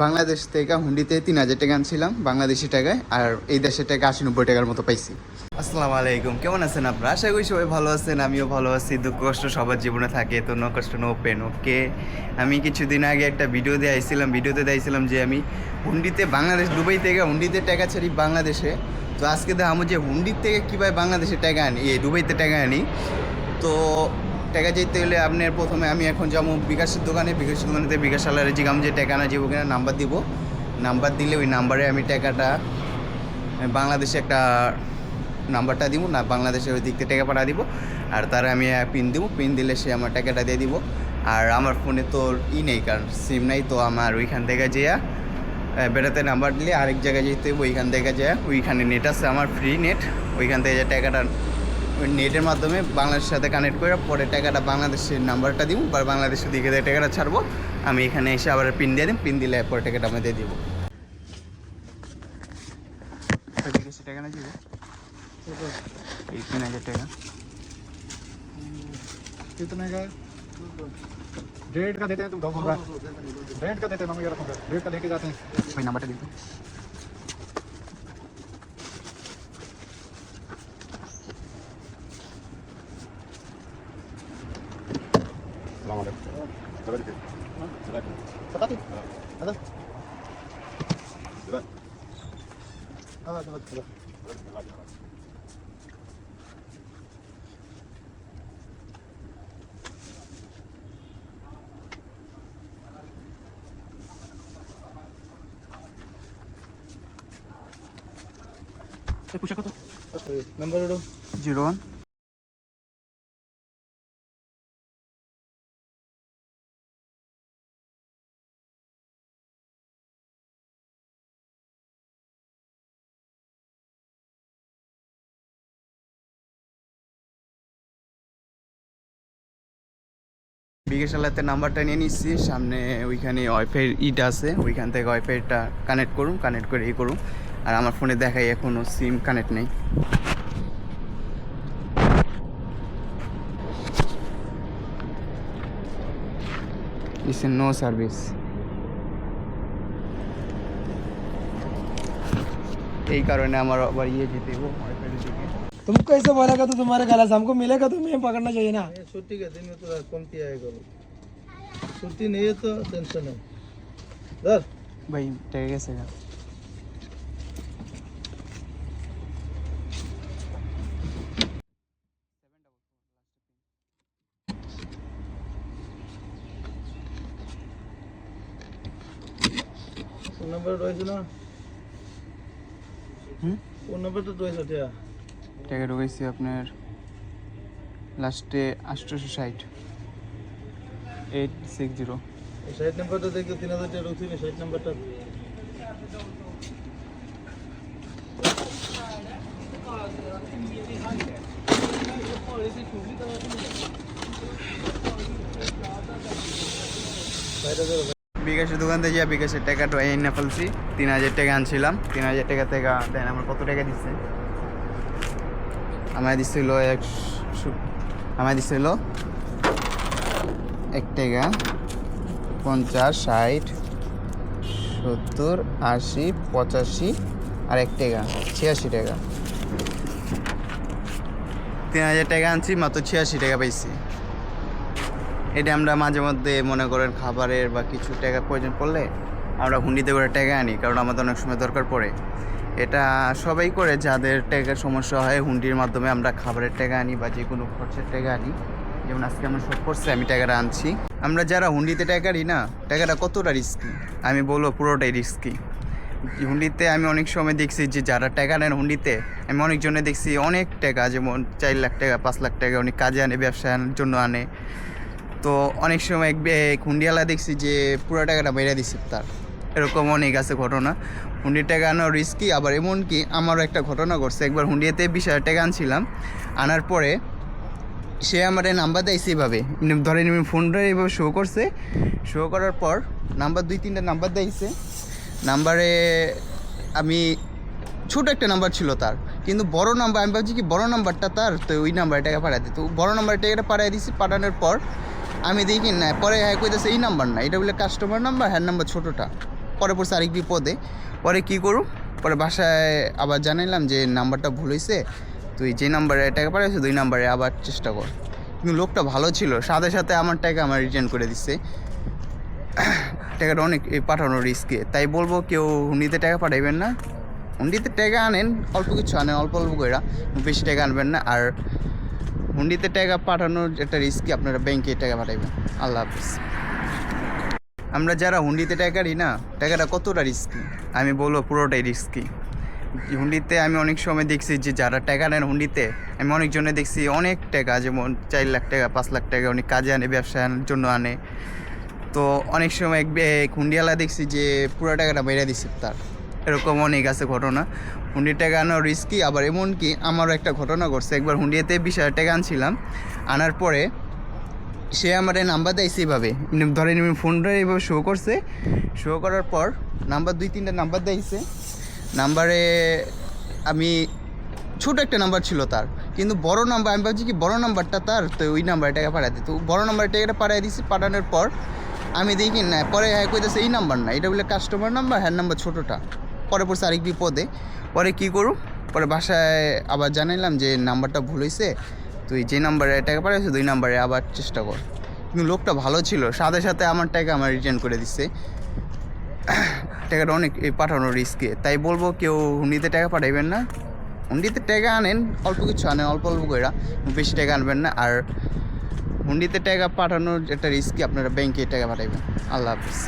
বাংলাদেশ থেকে হুন্ডিতে 3,000 টাকা আনছিলাম বাংলাদেশি টাকায়, আর এই দেশের টাকা 80-90 টাকার মতো পাইছি। আসসালামু আলাইকুম, কেমন আছেন আপনারা? আশা করি সবাই ভালো আছেন, আমিও ভালো আছি। দুঃখ কষ্ট সবার জীবনে থাকে, তো নো কষ্ট নো পেন। ওকে, আমি কিছুদিন আগে একটা ভিডিওতে দিয়েছিলাম যে আমি হুন্ডিতে বাংলাদেশ দুবাই থেকে হুন্ডিতে টাকা ছাড়ি বাংলাদেশে। তো আজকে দেখাবো যে হুন্ডির থেকে কীভাবে বাংলাদেশে টাকা আনি, দুবাইতে টাকা আনি। তো টাকা যেতে হলে আপনার প্রথমে আমি এখন যাবো বিকাশের দোকানে বিকাশ আলারে জিগাম যে টাকা না যাবো কিনা, নাম্বার দিব। নাম্বার দিলে ওই নাম্বারে আমি টাকাটা বাংলাদেশে একটা নাম্বারটা দিব না, বাংলাদেশের ওই দিক থেকে টাকা পাঠা দিব, আর তারা আমি পিন দিব। পিন দিলে সে আমার টাকাটা দিয়ে দিব। আর আমার ফোনে তো নেই, কারণ সিম নাই, তো আমার ওইখান থেকে যেয়া বেড়াতে নাম্বার দিলে আরেক জায়গায় যেতে হবে। ওইখান থেকে যায়, ওইখানে নেট আছে আমার, ফ্রি নেট। ওইখান থেকে যে টাকাটা ওই নেটের মাধ্যমে বাংলাদেশের সাথে কানেক্ট করে পরে টাকাটা বাংলাদেশের নাম্বারটা দিব, বা বাংলাদেশের দিকে দিয়ে টাকাটা ছাড়বো। আমি এখানে এসে আবার পিন দিয়ে দিই, পিন দিলে পরে টাকাটা আমি দিয়ে দিব। টাকা না দিব এই 3,000 টাকা। कितने का? 1.5 का देते हैं तुम 2 का। 1.5 का देते हैं मम्मी, 1.5 का लेके जाते हैं। ওই নাম্বারটা দিব। सलाम अलैकुम। बताती अदर পুষা কত? नंबर 01 বিকেশালাতে নাম্বারটা নিয়ে নিচ্ছি। সামনে ওইখানে ওয়াইফাই ইটা আছে, ওইখান থেকে ওয়াইফাইটা কানেক্ট করুন, কানেক্ট করে করুন। আর আমার ফোনে দেখাই এখনও সিম কানেক্ট নেই। It's no service. এই কারণে আমার আবার যেতে হবে ওয়াইফাইয়ের দিকে। तुमको ऐसे बोलेगा तो तुम्हारे गलत, हमको मिलेगा तो मैं पकड़ना चाहिए ना। छुट्टी के दिन में तो कमती आएगा, छुट्टी नहीं है तो टेंशन है। धर भाई टाका গেছে গা। फोन नंबर রয়েছে না? ফোন নাম্বার তো রয়েছে। টাকা ঢুকাইছি আপনার লাস্টে 860 860। 60 নাম্বারটা দেখো, 3,000 টাকা ঢুকছে। 60 নাম্বারটা বিকাশের দোকান থেকে যা বিকাশের টাকাটা এনে ফেলছি। 3,000 টাকা আনছিলাম। 3,000 টাকা থেকে দেন আমার কত টাকা দিচ্ছে? আমায় দিচ্ছিল 1 টাকা 50 60 70 80 85 আর 1 টাকা 86 টাকা। 3,000 টাকা আনছি, মাত্র 86 টাকা পাইছি। এটা আমরা মাঝে মধ্যে মনে করেন খাবারের বা কিছু টাকা প্রয়োজন পড়লে আমরা হুন্ডিতে করে টাকা আনি, কারণ আমাদের অনেক সময় দরকার পড়ে। এটা সবাই করে, যাদের টাকার সমস্যা হয় হুন্ডির মাধ্যমে আমরা খাবারের টাকা আনি বা যে কোনো খরচের টাকা আনি। যেমন আজকে আমার শখ করছে, আমি টাকাটা আনছি। আমরা যারা হুন্ডিতে টাকা আনি না, টাকাটা কতটা রিস্কি আমি বলবো, পুরোটাই রিস্কি। হুন্ডিতে আমি অনেক সময় দেখছি যে যারা টাকা নেন হুন্ডিতে, আমি অনেকজনে দেখছি অনেক টাকা, যেমন 4 লাখ টাকা 5 লাখ টাকা উনি কাজে আনে, ব্যবসার জন্য আনে। তো অনেক সময় হুন্ডিওয়ালা দেখছি যে পুরো টাকাটা বাইরে দিচ্ছে তার, এরকম অনেক আছে ঘটনা। হুন্ডির টাকা আনা রিস্কি। আবার এমনকি আমারও একটা ঘটনা ঘটছে, একবার হুন্ডিতে 20,000 টাকা আনছিলাম। আনার পরে সে আমার নাম্বার দেয়ছে এইভাবে, ধরেন ফোনটা এইভাবে শো করছে। শো করার পর নাম্বার 2-3টা নাম্বার দিয়েছে। নাম্বারে আমি ছোট একটা নাম্বার ছিল তার, কিন্তু বড় নাম্বার, আমি ভাবছি কি বড় নাম্বারটা তার, তো ওই নাম্বারে টাকা পাঠাই দিত। বড় নাম্বারে টাকাটা পাঠিয়ে দিছি। পাঠানোর পর আমি দেখি না, পরে হ্যাঁ কইতেছে এই নাম্বার না, এটা বলে কাস্টমার নাম্বার, হ্যাঁ নাম্বার ছোটোটা। পরে পড়ছে আরেক বিপদে। পরে কি করু, পরে বাসায় আবার জানাইলাম যে নাম্বারটা ভুল হয়েছে, তুই যে নাম্বারে টাকা পাঠাইছিস ওই নাম্বারে আবার চেষ্টা কর। কিন্তু লোকটা ভালো ছিল, সাথে সাথে আমার টাকা আমার রিটার্ন করে দিচ্ছে। টাকাটা অনেক পাঠানোর রিস্কে, তাই বলবো কেউ হুন্ডিতে টাকা পাঠাইবেন না। হুন্ডিতে টাকা আনেন, অল্প কিছু আনেন, অল্প অল্প করে, বেশি টাকা আনবেন না। আর হুন্ডিতে টাকা পাঠানোর একটা রিস্কি, আপনারা ব্যাংকে টাকা পাঠাইবেন। আল্লাহ হাফিজ। আমরা যারা হুন্ডিতে টাকা দিই না, টাকাটা কতটা রিস্কি আমি বলবো, পুরোটাই রিস্কি। হুন্ডিতে আমি অনেক সময় দেখছি যে যারা টাকা নেন হুন্ডিতে, আমি অনেকজনে দেখছি অনেক টাকা, যেমন 4 লাখ টাকা 5 লাখ টাকা অনেক কাজে আনে, ব্যবসার জন্য আনে। তো অনেক সময় এক হুন্ডিওয়ালা দেখছি যে পুরো টাকাটা মেরে দিচ্ছে তার, এরকম অনেক আছে ঘটনা। হুন্ডির টাকা আনার রিস্কি। আবার এমনকি আমারও একটা ঘটনা ঘটছে, একবার হুন্ডিতে 20,000 টাকা আনছিলাম, আনার পরে সে আমার নাম্বার দেয়ছে এইভাবে, ধরেন ফোনটা এইভাবে শো করছে, শো করার পর নাম্বার 2-3টা নাম্বার দিয়েছে। নাম্বারে আমি ছোট একটা নাম্বার ছিল তার, কিন্তু বড় নাম্বার, আমি ভাবছি কি বড় নাম্বারটা তার, তো ওই নাম্বারে টাকা পাঠাই দিত। বড় নাম্বারে টাকাটা পাঠিয়ে দিচ্ছি। পাঠানোর পর আমি দেখি না, পরে হ্যাঁ কইতেছে এই নাম্বার না, এটা বলে কাস্টমার নাম্বার, হ্যাঁ নাম্বার ছোটোটা। পরে পড়ছে আরেক বিপদে। পরে কি করু, পরে বাসায় আবার জানাইলাম যে নাম্বারটা ভুল হয়েছে, তুই যে নাম্বারে টাকা পাঠাইছিস ওই নাম্বারে আবার চেষ্টা কর। কিন্তু লোকটা ভালো ছিল, সাথে সাথে আমার টাকা আমার রিটার্ন করে দিচ্ছে। টাকাটা অনেক পাঠানোর রিস্কে, তাই বলবো কেউ হুন্ডিতে টাকা পাঠাইবেন না। হুন্ডিতে টাকা আনেন, অল্প কিছু আনেন, অল্প অল্প করে, বেশি টাকা আনবেন না। আর হুন্ডিতে টাকা পাঠানোর একটা রিস্কি, আপনারা ব্যাংকে টাকা পাঠাইবেন। আল্লাহ হাফিজ।